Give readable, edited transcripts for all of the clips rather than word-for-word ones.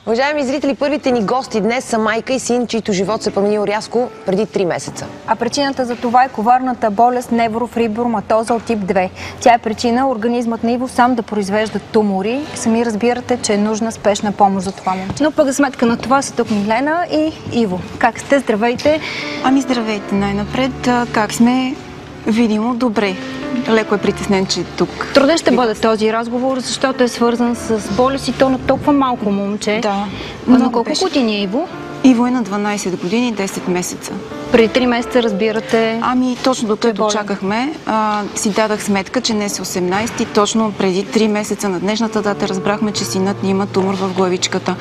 Уважаеми зрители, първите ни гости днес са майка и син, чийто живот се променил рязко преди 3 месеца. А причината за това е коварната болест неврофиброматоза от тип 2. Тя е причина организмът на Иво сам да произвежда тумори. Сами разбирате, че е нужна спешна помощ за това момче. Но пък за сметка на това са тук Милена и Иво. Как сте? Здравейте! Ами здравейте най-напред. Как сме? Видимо добре. Леко е притеснен, че тук. Труден ще бъде този разговор, защото е свързан с болест и то на толкова малко момче. Да. На колко години е Иво? Иво е на 12 години и 10 месеца. Преди 3 месеца разбирате. Ами точно докато чакахме, си дадах сметка, че днес е 18 и точно преди 3 месеца на днешната дата разбрахме, че синът ни има тумор в главичката.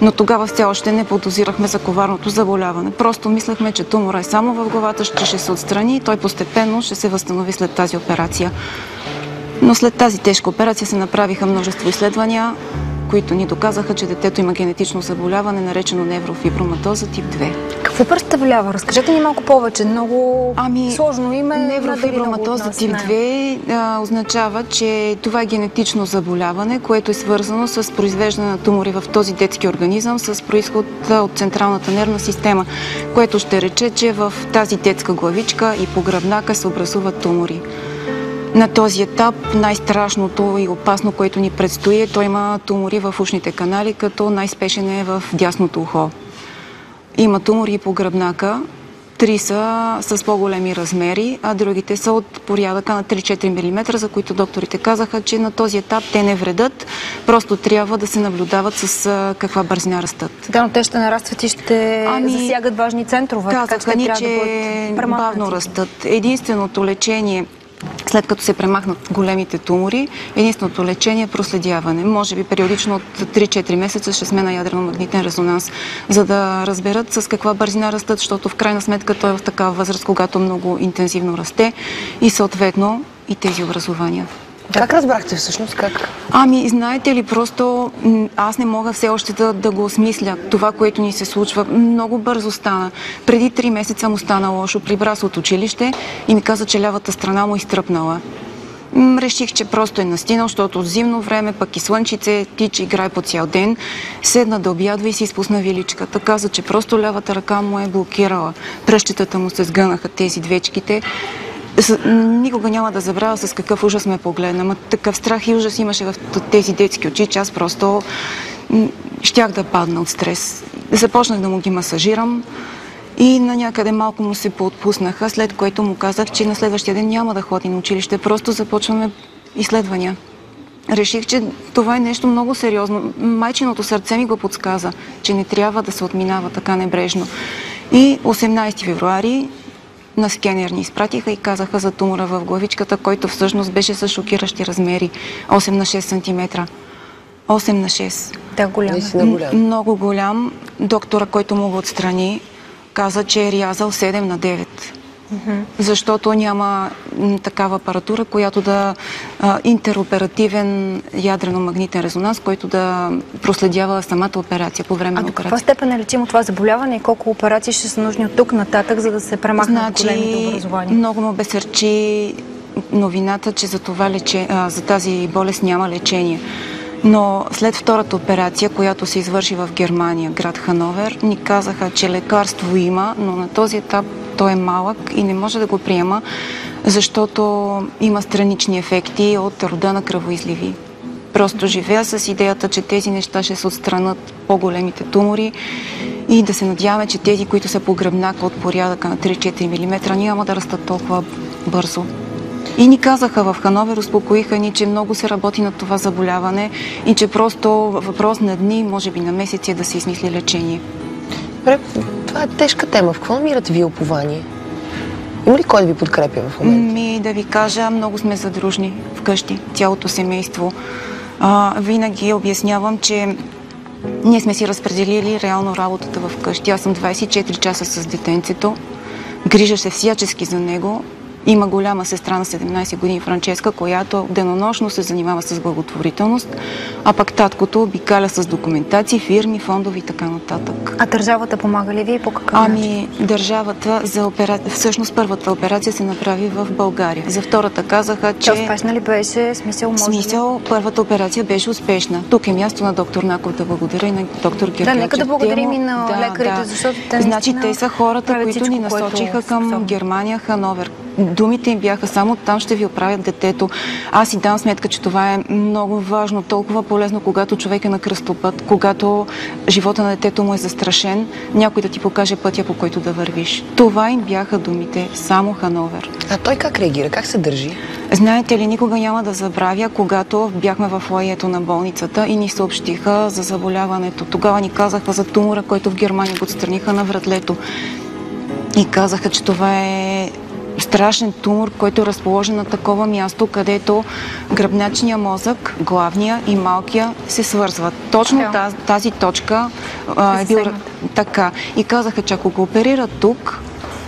Но тогава все още не подозирахме за коварното заболяване. Просто мислехме, че тумора е само в главата, ще се отстрани и той постепенно ще се възстанови след тази операция. Но след тази тежка операция се направиха множество изследвания, които ни доказаха, че детето има генетично заболяване, наречено неврофиброматоза тип 2. Какво представлява? Разкажете ни малко повече. Много сложно име. Неврофиброматоза тип 2 означава, че това е генетично заболяване, което е свързано с произвеждане на тумори в този детски организъм с происход от централната нервна система, което ще рече, че в тази детска главичка и по гръбнака се образуват тумори. На този етап най-страшното и опасно, което ни предстои, е, той има тумори в ушните канали, като най-спешен е в дясното ухо. Има тумори и по гръбнака. 3 са с по-големи размери, а другите са от порядъка на 3-4 мм, за които докторите казаха, че на този етап те не вредят, просто трябва да се наблюдават с каква бързина растат. Да, но те ще нарастват и ще засягат важни центрове. Казаха ни, че бавно растат. Единственото лечение, след като се премахнат големите тумори, единственото лечение е проследяване. Може би периодично от 3-4 месеца ще сме на ядрено-магнитен резонанс, за да разберат с каква бързина растат, защото в крайна сметка той е в такава възраст, когато много интензивно расте и съответно и тези образования. Как разбрахте всъщност? Как? Ами, знаете ли, просто аз не мога все още да го осмисля. Това, което ни се случва, много бързо стана. Преди 3 месеца му стана лошо, прибра се от училище и ми каза, че лявата страна му е изтръпнала. Реших, че просто е настинал, защото от зимно време, пък и слънчице, тича, играе по цял ден. Седна да обядва и си изпусна виличката. Каза, че просто лявата ръка му е блокирала. Пръщетата му се сгънаха, тези двечките. Никога няма да забравя с какъв ужас ме погледна. Ама такъв страх и ужас имаше в тези детски очи, че аз просто щях да падна от стрес. Започнах да му ги масажирам и на някъде малко му се поотпуснаха, след което му казах, че на следващия ден няма да ходи на училище, просто започваме изследвания. Реших, че това е нещо много сериозно. Майчиното сърце ми го подсказа, че не трябва да се отминава така небрежно. И 18 февруари на скенер ни изпратиха и казаха за тумора в главичката, който всъщност беше с шокиращи размери. 8 на 6 см. 8 на 6. Да, голям. Много голям. Доктора, който му го отстрани, каза, че е рязал 7 на 9. Защото няма такава апаратура, която да интероперативен ядрено-магнитен резонанс, който да проследява самата операция по време на операция. А до каква степен е лечимо това заболяване и колко операции ще са нужни от тук нататък, за да се премахнат големите образования? Много ме обезсърчи новината, че за тази болест няма лечение. Но след втората операция, която се извърши в Германия, град Хановер, ни казаха, че лекарство има, но на този етап той е малък и не може да го приема, защото има странични ефекти от рода на кръвоизливи. Просто живея с идеята, че тези неща ще се отстранят по-големите тумори и да се надяваме, че тези, които са по гръбнака от порядъка на 3-4 мм, няма да растат толкова бързо. И ни казаха в Хановер, успокоиха ни, че много се работи на това заболяване и че просто въпрос на дни, може би на месеци, да се измисли лечение. Това е тежка тема. В какво намирате ви упование? Има ли кой да ви подкрепя в момента? Да ви кажа, много сме задружни вкъщи, цялото семейство. Винаги обяснявам, че ние сме си разпределили реално работата вкъщи. Аз съм 24 часа с детенцето, грижа се всячески за него. Има голяма сестра на 17 години, Франческа, която денонощно се занимава с благотворителност, а пък таткото обикаля с документации, фирми, фондови и така нататък. А държавата помага ли ви и по какъв начин? Държавата всъщност първата операция се направи в България. За втората казаха, че... успешна ли беше? Първата операция беше успешна. Тук е място на доктор Наков да благодаря и на доктор Гергелчев. Да, нека да благодарим и на лекарите, защото те Значи те са хората, които ни насочиха към Германия, Хановер. Думите им бяха: само там ще ви оправят детето. Аз си дам сметка, че това е много важно, толкова полезно, когато човек е на кръстопът, когато живота на детето му е застрашен, някой да ти покаже пътя, по който да вървиш. Това им бяха думите, само Хановер. А той как реагира? Как се държи? Знаете ли, никога няма да забравя, когато бяхме в фоайето на болницата и ни съобщиха за заболяването. Тогава ни казаха за тумора, който в Германия го отстраниха на вратлето. И казаха, че това е страшен тумор, който е разположен на такова място, където гръбначния мозък, главния и малкия се свързват. Точно тази точка е била така. И казаха, че ако го оперират тук,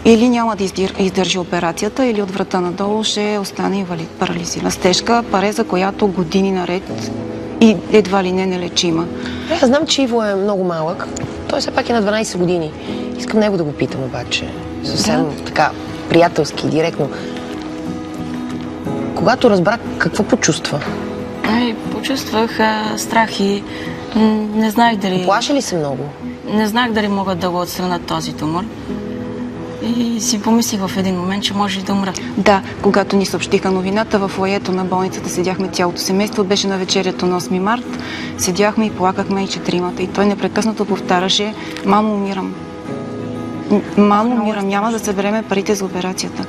или няма да издържи операцията, или от врата надолу ще остане инвалид, парализиран. С тежка пареза, която години наред и едва ли не нелечима. Аз знам, че Иво е много малък. Той все пак е на 12 години. Искам него да го питам обаче. Съвсем така приятелски, директно. Когато разбра, какво почувства? Почувствах страх и не знаех дали... Плаши ли се много? Не знаех дали могат да го отстранят този тумор. И си помислих в един момент, че може да умра. Да, когато ни съобщиха новината, в фоайето на болницата седяхме цялото семейство. Беше на вечерието на 8 март. Седяхме и плакахме и четиримата. И той непрекъснато повтаряше: мамо, умирам. Мамо, умирам. Няма да събереме парите за операцията.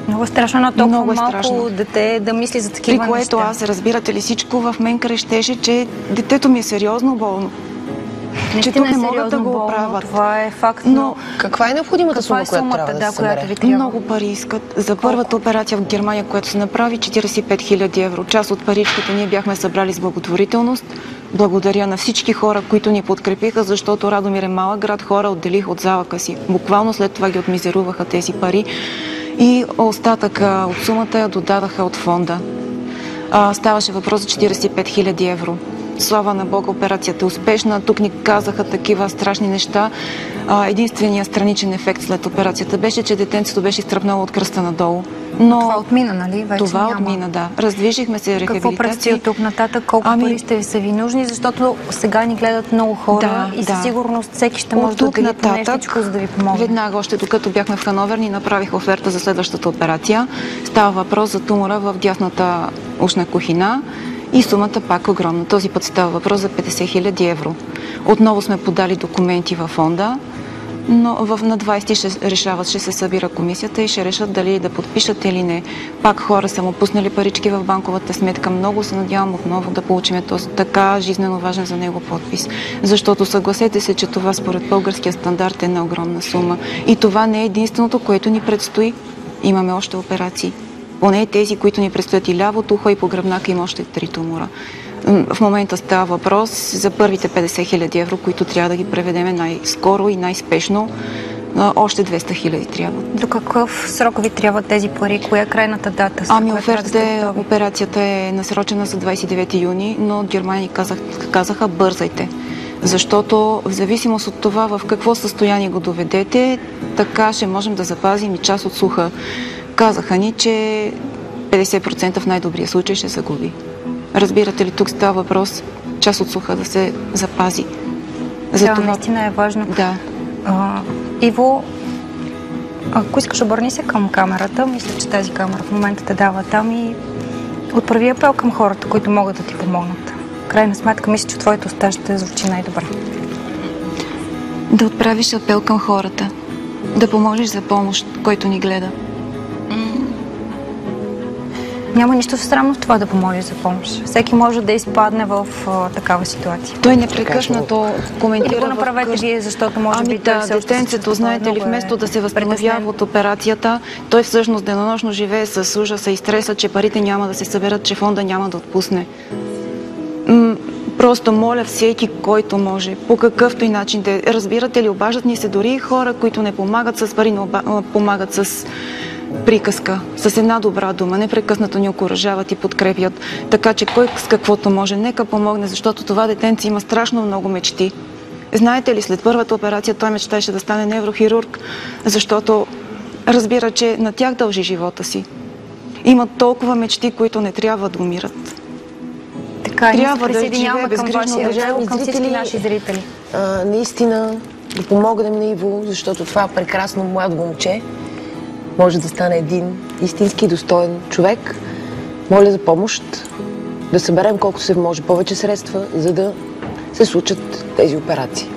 Много страшно на толкова малко дете да мисли за такива неща. При което аз, разбирате ли, всичко в мен крещеше, че детето ми е сериозно болно. Че тук не могат да го оправят. Това е факт, но каква е необходимата сума, която трябва да се събере? Много пари искат. За първата операция в Германия, която се направи, 45 000 евро. Част от паричките ние бяхме събрали с благотворителност. Благодаря на всички хора, които ни подкрепиха, защото Радомир е малък град, хора отделиха от залъка си. Буквално след това ги отмизеруваха тези пари и остатъка от сумата я додадаха от фонда. Ставаше въпрос за 45 000 евро. Слава на Бога, операцията е успешна. Тук ни казаха такива страшни неща. Единственият страничен ефект след операцията беше, че детенцето беше изтръпнало от кръста надолу. Но това отмина, нали? Вече това отмина, да. Раздвижихме се рехабилитация. Какво предстои от тук нататък? Колко пари ще ви са ви нужни? Защото сега ни гледат много хора и със сигурност всеки ще може да отдели по нещичко, за да ви помогне. Веднага, още докато бяхме в Хановер, ни направих оферта за следващата операция. Става въпрос за тумора в дясната ушна кухина. И сумата пак огромна. Този път става въпрос за 50 000 евро. Отново сме подали документи във фонда, но на 20 ще решават, ще се събира комисията и ще решат дали да подпишат или не. Пак хора са му пуснали парички в банковата сметка. Много се надявам отново да получим този така жизнено важен за него подпис. Защото съгласете се, че това според българския стандарт е една огромна сума. И това не е единственото, което ни предстои. Имаме още операции. Поне тези, които ни предстоят и лявото ухо, и по гръбнака има още 3 тумора. В момента става въпрос за първите 50 000 евро, които трябва да ги преведеме най-скоро и най-спешно. Още 200 000 трябва. До какъв срок ви трябват тези пари? Коя е крайната дата? Операцията е насрочена за 29 юни, но от Германия казаха бързайте. Защото в зависимост от това в какво състояние го доведете, така ще можем да запазим и част от слуха. Казаха ни, че 50% в най-добрия случай ще загуби. Разбирате ли, тук става въпрос част от слуха да се запази. Това наистина е важно. Да. Иво, ако искаш, обърни се към камерата. Мисля, че тази камера в момента те дава там и отправи апел към хората, които могат да ти помогнат. В крайна сметка, мисля, че твоята уста ще звучи най-добре. Да отправиш апел към хората. Да поможеш за помощ, който ни гледа. Няма нищо странно в това да помоли за помощ. Всеки може да изпадне в такава ситуация. Той непрекъснато коментира. Или го направете вие, защото може би той се детенцето, знаете ли, вместо да се възстановява от операцията, той всъщност денонощно живее с ужаса и стреса, че парите няма да се съберат, че фонда няма да отпусне. Просто моля всеки, който може, по какъвто и начин разбирате ли, обаждат ни се дори хора, които не помагат с пари, но помагат с приказка, с една добра дума, непрекъснато ни окуражават и подкрепят, така че кой с каквото може, нека помогне, защото това детенце има страшно много мечти. Знаете ли, след първата операция той мечтаеше да стане неврохирург, защото разбира, че на тях дължи живота си. Имат толкова мечти, които не трябва да умират. Така, Трябва ние да се присъединяваме живее към безгрижно, вашия уважаеми апел, към всички зрители. наши зрители. Наистина да помогнем на Иво, защото това прекрасно младо момче може да стане един истински достоен човек. Моля за помощ, да съберем колкото се може повече средства, за да се случат тези операции.